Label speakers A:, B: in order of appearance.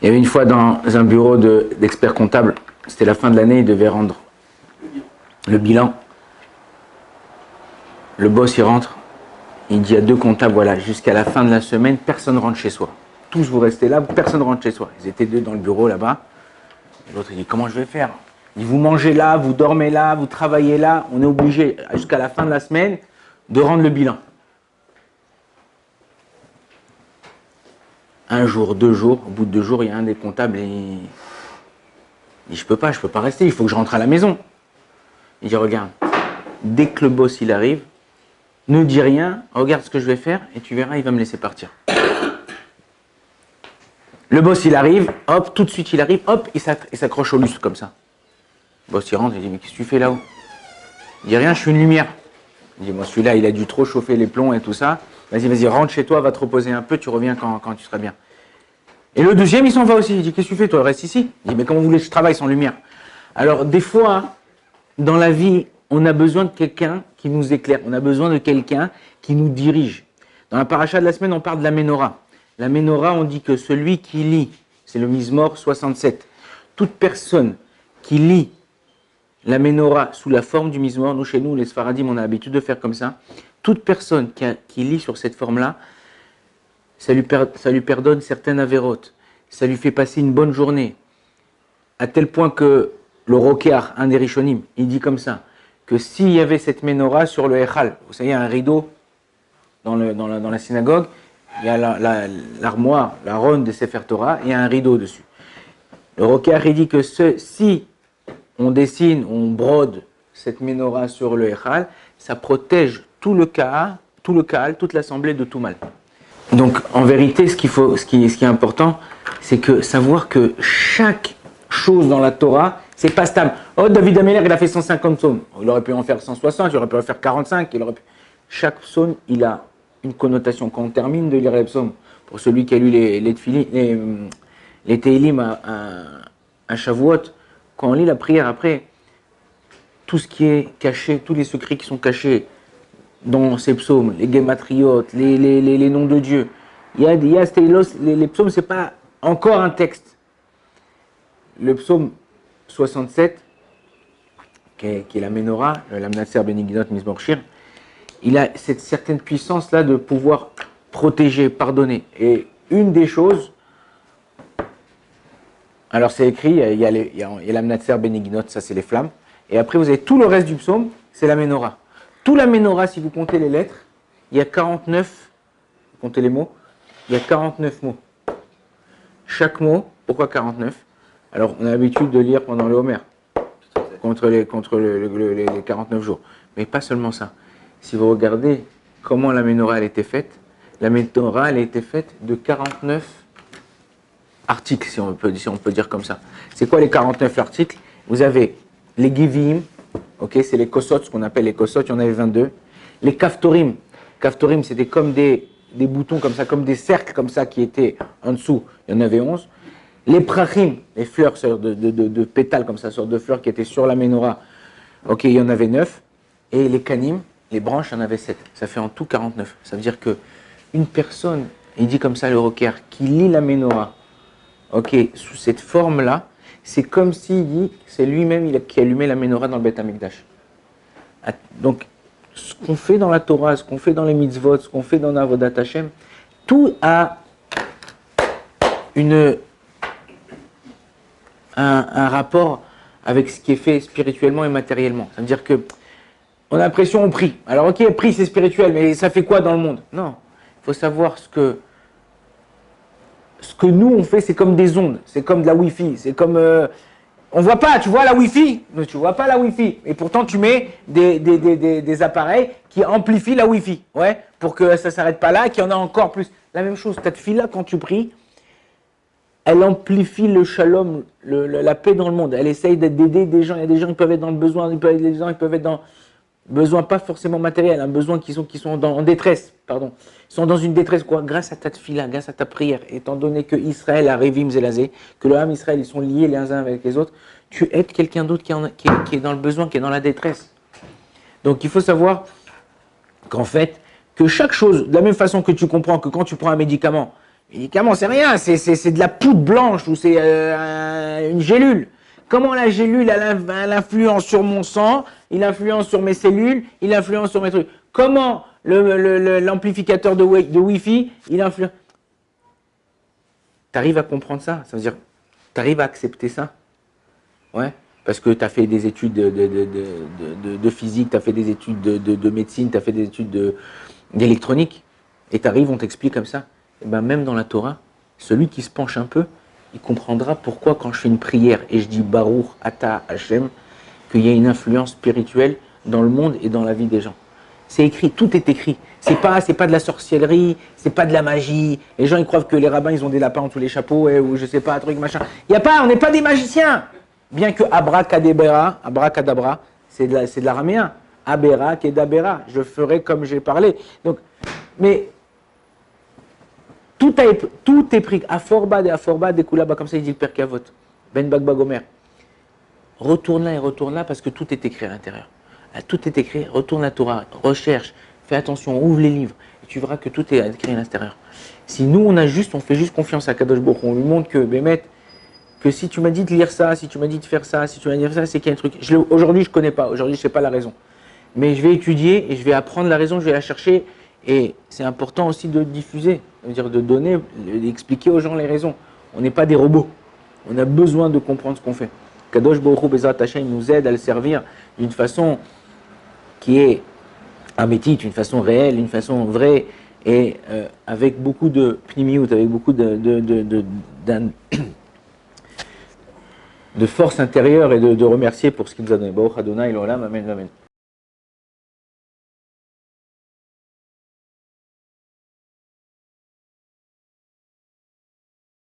A: Il y avait une fois dans un bureau d'experts comptables, c'était la fin de l'année, ils devaient rendre le bilan. Le boss, il rentre, il dit à deux comptables, voilà, jusqu'à la fin de la semaine, personne ne rentre chez soi. Tous vous restez là, personne ne rentre chez soi. Ils étaient deux dans le bureau là-bas. L'autre, il dit, comment je vais faire? Il dit, vous mangez là, vous dormez là, vous travaillez là, on est obligé, jusqu'à la fin de la semaine, de rendre le bilan. Un jour, 2 jours, au bout de 2 jours, il y a un des comptables et il dit, je peux pas rester, il faut que je rentre à la maison. Il dit, regarde, dès que le boss il arrive, ne dis rien, regarde ce que je vais faire et tu verras, il va me laisser partir. Le boss il arrive, hop, tout de suite il arrive, hop, il s'accroche au lustre comme ça. Le boss il rentre, il dit, mais qu'est-ce que tu fais là-haut? Il dit, rien, je suis une lumière. Il dit, bon, celui-là, il a dû trop chauffer les plombs et tout ça. Vas-y, rentre chez toi, va te reposer un peu, tu reviens quand tu seras bien. Et le deuxième, il s'en va aussi. Il dit, qu'est-ce que tu fais, toi, reste ici. Il dit, mais comment vous voulez que je travaille sans lumière? Alors, des fois, dans la vie, on a besoin de quelqu'un qui nous éclaire. On a besoin de quelqu'un qui nous dirige. Dans la paracha de la semaine, on parle de la Ménorah. La Ménorah, on dit que celui qui lit, c'est le Mizmor 67. Toute personne qui lit la Ménorah sous la forme du Mizmor, nous, chez nous, les Sfaradim, on a l'habitude de faire comme ça. Toute personne qui lit sur cette forme-là, ça lui pardonne certaines avérotes. Ça lui fait passer une bonne journée. À tel point que le Rokeach, un des Rishonim, il dit comme ça, que s'il y avait cette Ménorah sur le Echal, vous savez, il y a un rideau dans la synagogue, il y a l'armoire, la ronde des Sefer Torah, il y a un rideau dessus. Le Rokeach, il dit que si on dessine, on brode cette Ménorah sur le Echal, ça protège tout le Kahal, toute l'assemblée de tout mal. Donc, en vérité, ce qui est important, c'est que savoir que chaque chose dans la Torah, c'est pas stable. Oh, David Améler, il a fait 150 psaumes. Il aurait pu en faire 160, il aurait pu en faire 45. Chaque psaume, il a une connotation. Quand on termine de lire les psaumes, pour celui qui a lu les Tehillim à Shavuot, quand on lit la prière après, tout ce qui est caché, tous les secrets qui sont cachés dans ces psaumes, les gématriotes, les noms de Dieu, les psaumes, c'est pas encore un texte. Le psaume 67, qui est la Ménorah, l'Amnatser Beniginot Mizmor Shir, il a cette certaine puissance-là de pouvoir protéger, pardonner. Et une des choses, alors c'est écrit, il y a l'Amnatser Beniginot, ça c'est les flammes, et après vous avez tout le reste du psaume, c'est la Ménorah. Tout la Ménorah, si vous comptez les lettres, il y a 49, vous comptez les mots, il y a 49 mots. Chaque mot, pourquoi 49? Alors, on a l'habitude de lire pendant le Homer, contre les 49 jours. Mais pas seulement ça. Si vous regardez comment la Ménorah elle était faite, la Ménorah elle a été faite de 49 articles, si on peut dire comme ça. C'est quoi les 49 articles? Vous avez les Givim, okay, c'est les Kosot, ce qu'on appelle les Kosot, il y en avait 22. Les Kaftorim, c'était comme des boutons comme ça, comme des cercles comme ça qui étaient en dessous, il y en avait 11. Les Prachim, les fleurs de pétales comme ça, sortes de fleurs qui étaient sur la Ménorah, ok, il y en avait 9. Et les Kanim, les branches, il y en avait 7. Ça fait en tout 49. Ça veut dire que une personne, il dit comme ça le Roker, qui lit la Ménorah, ok, sous cette forme-là, c'est comme s'il dit que c'est lui-même qui allumait la Ménorah dans le Beth Amikdash. Donc, ce qu'on fait dans la Torah, ce qu'on fait dans les mitzvot, ce qu'on fait dans Avodat Hashem, tout a un rapport avec ce qui est fait spirituellement et matériellement. Ça veut dire que on a l'impression on prie. Alors ok, prie c'est spirituel, mais ça fait quoi dans le monde? Non, il faut savoir ce que nous on fait, c'est comme des ondes, c'est comme de la Wi-Fi, c'est comme on voit pas, tu vois la Wi-Fi? Mais tu vois pas la Wi-Fi. Et pourtant tu mets des appareils qui amplifient la Wi-Fi, ouais, pour que ça s'arrête pas là, qu'il y en a encore plus. La même chose, cette fille là quand tu pries, elle amplifie le shalom, la paix dans le monde. Elle essaye d'aider des gens. Il y a des gens qui peuvent être dans le besoin, des gens qui peuvent être dans besoin pas forcément matériel, un besoin qui sont en détresse, pardon. Ils sont dans une détresse quoi, grâce à ta tefila, grâce à ta prière, étant donné que Israël a Revim Zelazé, que le Ham Israël, ils sont liés les uns avec les autres, tu aides quelqu'un d'autre qui est dans le besoin, qui est dans la détresse. Donc il faut savoir qu'en fait, que chaque chose, de la même façon que tu comprends que quand tu prends un médicament, Les médicaments, c'est rien, c'est de la poudre blanche ou c'est une gélule. Comment la gélule, elle influence sur mon sang, il influence sur mes cellules, il influence sur mes trucs. Comment l'amplificateur de Wi-Fi, il influence. Tu arrives à comprendre ça? Ça veut dire, tu arrives à accepter ça? Ouais. Parce que tu as fait des études de physique, tu as fait des études de médecine, tu as fait des études d'électronique. Et tu arrives, on t'explique comme ça. Et ben même dans la Torah, celui qui se penche un peu, il comprendra pourquoi quand je fais une prière et je dis Baruch Ata Hashem, qu'il y a une influence spirituelle dans le monde et dans la vie des gens. C'est écrit, tout est écrit. C'est pas de la sorcellerie, c'est pas de la magie. Les gens ils croient que les rabbins ils ont des lapins dans tous les chapeaux ou je sais pas un truc machin. Il y a pas, on n'est pas des magiciens. Bien que abracadabra, c'est de l'araméen. Abera kedabera, je ferai comme j'ai parlé. Donc, mais tout est pris. Aforba, dekulaba, comme ça il dit le père Kavot. Ben Bagba Gomer. Retourne là et retourne là parce que tout est écrit à l'intérieur. Tout est écrit, retourne la Torah, recherche, fais attention, ouvre les livres et tu verras que tout est écrit à l'intérieur. Si nous on fait juste confiance à Kadosh Baruch Hu, on lui montre que Bémet, que si tu m'as dit de lire ça, si tu m'as dit de faire ça, si tu m'as dit de faire ça, c'est qu'il y a un truc. Aujourd'hui, je ne connais pas. Aujourd'hui, je ne sais pas la raison. Mais je vais étudier et je vais apprendre la raison, je vais la chercher. Et c'est important aussi de diffuser, c'est-à-dire de donner, d'expliquer aux gens les raisons. On n'est pas des robots. On a besoin de comprendre ce qu'on fait. Kadosh Baruch Hu Bezrat Hashem nous aide à le servir d'une façon qui est amétite, une façon réelle, une façon vraie, et avec beaucoup de pnimiout, avec beaucoup de force intérieure et de remercier pour ce qu'il nous a donné. Baruch Adonai, l'olam, amen, amen.